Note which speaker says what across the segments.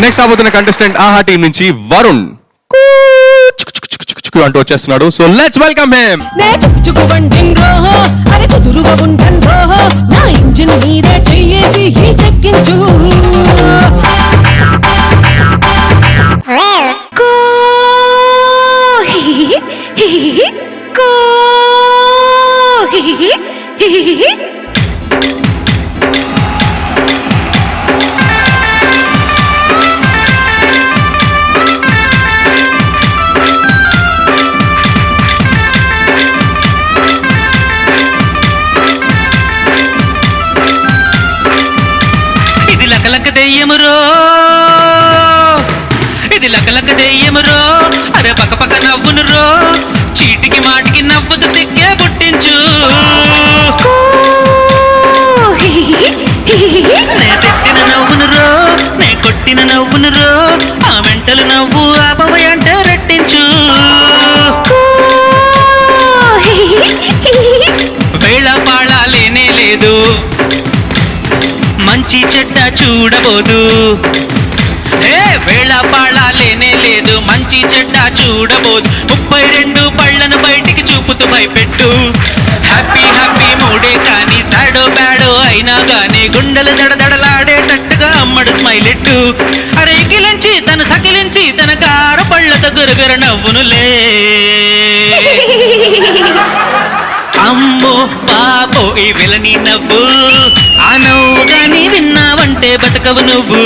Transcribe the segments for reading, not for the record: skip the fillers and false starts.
Speaker 1: Next రాబోతున్న contestant ఆహా team నుంచి వరుణ్ అంటూ వచ్చేస్తున్నాడు. So let's welcome him.
Speaker 2: నే చుక్చుకు బండిండ్రో అరే కుదురుగా ఉండండ్రో నా ఇంజిన్ మీదే చెయ్యేసి హీట్ ఎక్కించు కో హి హి కో హి హి
Speaker 3: ఇది లకలక దెయ్యమురో అరే పక్క పక్క నవ్వును రో చీటికి మాటికి నవ్వుతూ తిక్కే పుట్టించు నే తిట్టిన నవ్వును రో నే కొట్టిన నవ్వును రో ఆ మెంటలు నవ్వు ఆపవై అంటే రెట్టించు వేళ పాళ లేనే లేదు మంచి చెడ్డ చూడబోదు వేళ పాళ లేనే లేదు మంచి చెడ్డ చూడబోదు 32 పళ్ళను బయటికి చూపుతూ భయపెట్టు హ్యాపీ హ్యాపీ మూడే కానీ సాడో బ్యాడో అయినా గానీ గుండెలు దడదడలాడేటట్టుగా అమ్మడు స్మైల్ ఎట్టు అరే ఎగిలించి తను సకిలించి తన కారు పళ్ళతో గురుగుర నవ్వునులే అమ్మో పాపో ఈ విలని నవ్వు ఆ నవ్వు గాని విన్నావంటే బతకవు నువ్వు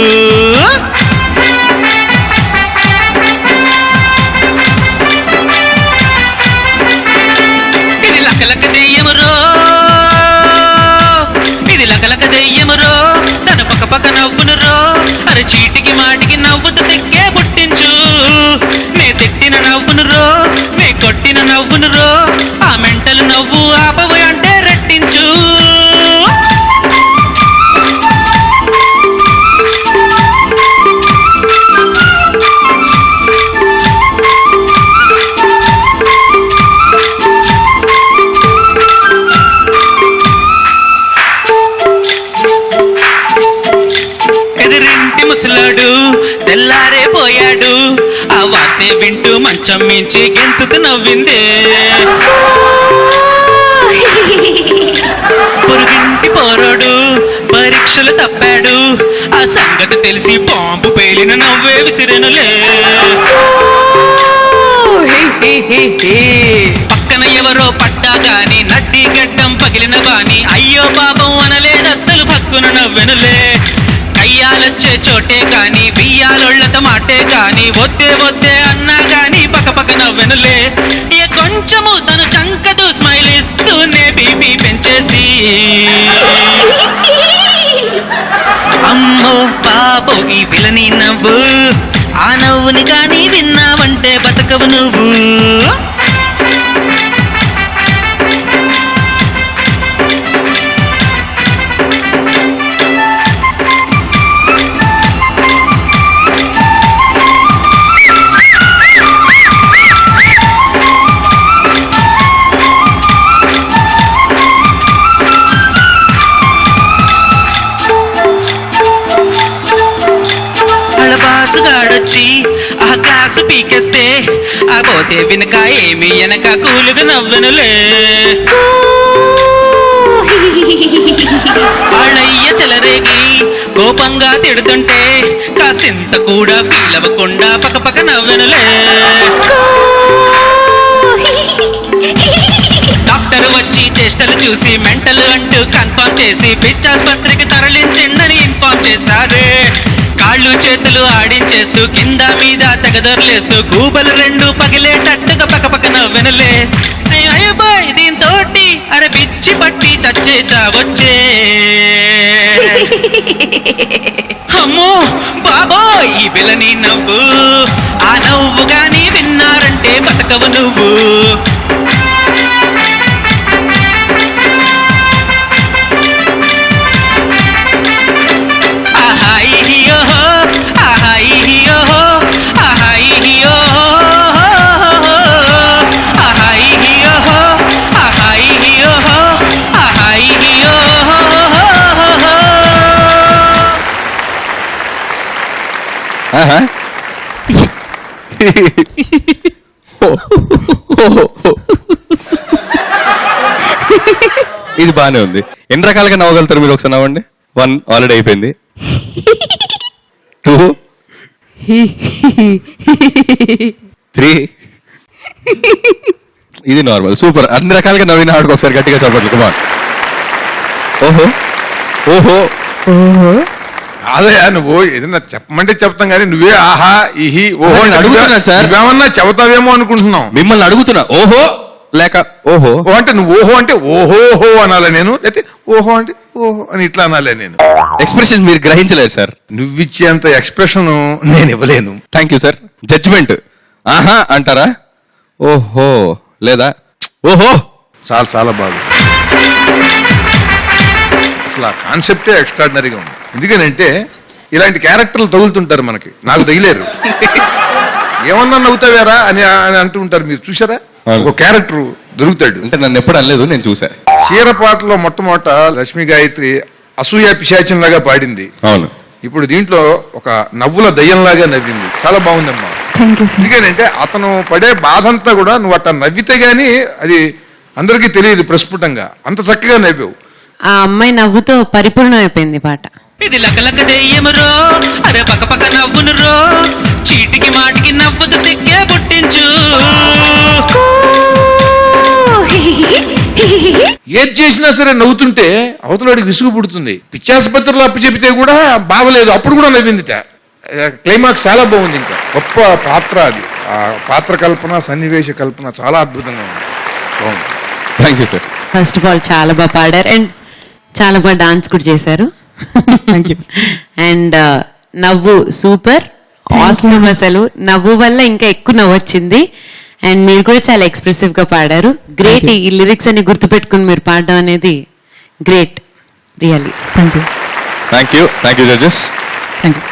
Speaker 3: ఇది లకలక దెయ్యమురో ఇది లకలక దెయ్యమురో తన పక్క పక్క నవ్వునురో అరే చీటికి మాటికి నవ్వుతూ తిక్కే పుట్టించు నే తిట్టిన నవ్వునురో నే కొట్టిన నవ్వునురో ఆ మెంటలు నవ్వు ఆపవై అంటే రెట్టించు ఎదురింటి ముసలాడు తెల్లారే పోయాడు ఆ వార్తే వింటూ మంచం మించి గెంతుకు నవ్విందే పొరుగింటి పోరాడు పరీక్షలు తప్పాడు ఆ సంగతి తెలిసి బాంబు పేలిన నవ్వే విసిరెనులే పక్కన ఎవరో పడ్డా గాని నడ్డి గడ్డం పగిలిన వాణి అయ్యో పాపం అనలేదు అస్సలు పక్కున నవ్వెనులే కయ్యాలొచ్చే చోటే కాని బియ్యాలొళ్ళతో మాటే కాని వద్దే వద్దే అన్నా గాని పక్క పక్క నవ్వెనులే ఇక కొంచెము తను చంకదు స్మైల్ ఇస్తూనే బీపీ పెంచేసి అమ్మో పాపో ఈ విలని నవ్వు ఆ నవ్వుని కానీ విన్నావంటే బతకవు నువ్వు బాసుగాడొచ్చి ఆ గ్లాసు పీకేస్తే ఆ పోతే వెనుక ఏమి వెనక కూలుగా నవ్వెనులే వాళ్ళయ్య చెలరేగి కోపంగా తిడుతుంటే కాసింత కూడా ఫీల్ అవ్వకుండా పక్క పక్క నవ్వెనులే డాక్టర్ వచ్చి చేష్టలు చూసి మెంటల్ అంటూ కన్ఫర్మ్ చేసి పిచ్చాసుపత్రికి తరలించిండని ఇన్ఫార్మ్ చేశారే కాళ్ళు చేతులు ఆడించేస్తూ కింద మీద తెగదొరలేస్తూ గూబలు రెండు పగిలేటట్టుగా పక్క పక్క నవ్వెనులే అయ్యో బాయ్ దీంతోటి అరే పిచ్చి పట్టి చచ్చే చావొచ్చే అమ్మో బాబోయ్ ఈ విలని నవ్వు ఆ నవ్వు గాని విన్నారంటే బతకవు నువ్వు
Speaker 1: ఆహా. ఇది బానే ఉంది. ఎన్ని రకాలుగా నవ్వగలుగుతారు మీరు? ఒకసారి నవ్వండి. 1 ఆల్రెడీ అయిపోయింది. 2 3 ఇది నార్మల్. సూపర్. అన్ని రకాలుగా నవ్విన ఆడుకో ఒకసారి గట్టిగా చెప్పండి. కుమార్. ఓహో ఓహో
Speaker 4: అదయా నువ్వు ఏదైనా చెప్పమంటే చెప్తాం కానీ నువ్వే ఆహా ఇహి ఓహో
Speaker 1: నేను అడుగుతున్నాను సార్.
Speaker 4: నువ్వేమన్నా చెబుతావేమో అనుకుంటున్నాం.
Speaker 1: మిమ్మల్ని అడుగుతున్నా. ఓహో లేక ఓహో?
Speaker 4: ఓ అంటే నువ్వు ఓహో అంటే ఓహోహో అనాలే నేను, లేకపోతే ఓహో అంటే ఓహో అని ఇట్లా అనాలే నేను.
Speaker 1: ఎక్స్ప్రెషన్ మీరు గ్రహించలేదు సార్.
Speaker 4: నువ్విచ్చేంత ఎక్స్ప్రెషన్ నేను ఇవ్వలేను.
Speaker 1: Thank you sir. జడ్జిమెంట్. ఆహా అంటారా? ఓహో లేదా ఓహో?
Speaker 4: చాలా చాలా బాగా అసలు ఆ కాన్సెప్టే ఎక్స్ట్రాడినరీగా ఉంది. ఎందుకనంటే ఇలాంటి క్యారెక్టర్లు తగులుతుంటారు మనకి. నాకు తగిలేరు. ఏమన్నా నవ్వుతావారా అని అని అంటూ ఉంటారు. మీరు చూసారా?
Speaker 1: అవును.
Speaker 4: ఒక క్యారెక్టర్ దొరుకుతాడు.
Speaker 1: అంటే నన్ను ఎప్పుడు అనలేదు, నేను చూసా.
Speaker 4: క్షీరపాటలో మొట్టమొదట లక్ష్మీ గాయత్రి అసూయ పిశాచంలాగా పాడింది.
Speaker 1: అవును.
Speaker 4: ఇప్పుడు దీంట్లో ఒక నవ్వుల దయ్యంలాగా నవ్వింది. చాలా బాగుందమ్మా. ఎందుకనంటే అతను పడే బాధ అంతా కూడా నువ్వు అట్లా నవ్వితే గానీ అది అందరికీ తెలియదు ప్రస్ఫుటంగా. అంత చక్కగా నవ్వావు.
Speaker 5: ఆ అమ్మాయి నవ్వుతో పరిపూర్ణం అయిపోయింది పాట.
Speaker 3: ఇది లకలక దెయ్యమురో, అరే పక్క పక్క నవ్వునురో, చీటికి మాటికి నవ్వుతూ తిక్కే పుట్టించు.
Speaker 4: ఏది చేసినా సరే నవ్వుతుంటే అవతలవాడికి విసుగు పుడుతుంది. పిచ్చాసుపత్రిలో అప్పు చెబితే కూడా బాగలేదు, అప్పుడు కూడా నవ్విందిట. క్లైమాక్స్ చాలా బాగుంది. ఇంకా గొప్ప పాత్ర అది. ఆ పాత్ర కల్పన, సన్నివేశ కల్పన చాలా అద్భుతంగా ఉంది. బాగుంది.
Speaker 1: Thank you sir.
Speaker 5: First of all చాలా బాగా పాడారు అండ్ చాలా బాగా డాన్స్ కూడా చేశారు. అండ్ నవ్వు సూపర్ ఆసమ్. అసలు నవ్వు వల్ల ఇంకా ఎక్కువ నవ్వు వచ్చింది. అండ్ మీరు కూడా చాలా ఎక్స్ప్రెసివ్ గా పాడారు. గ్రేట్. ఈ లిరిక్స్ అన్ని గుర్తుపెట్టుకుని మీరు పాడడం అనేది great. Really
Speaker 1: thank you. Thank you judges.
Speaker 2: Thank you.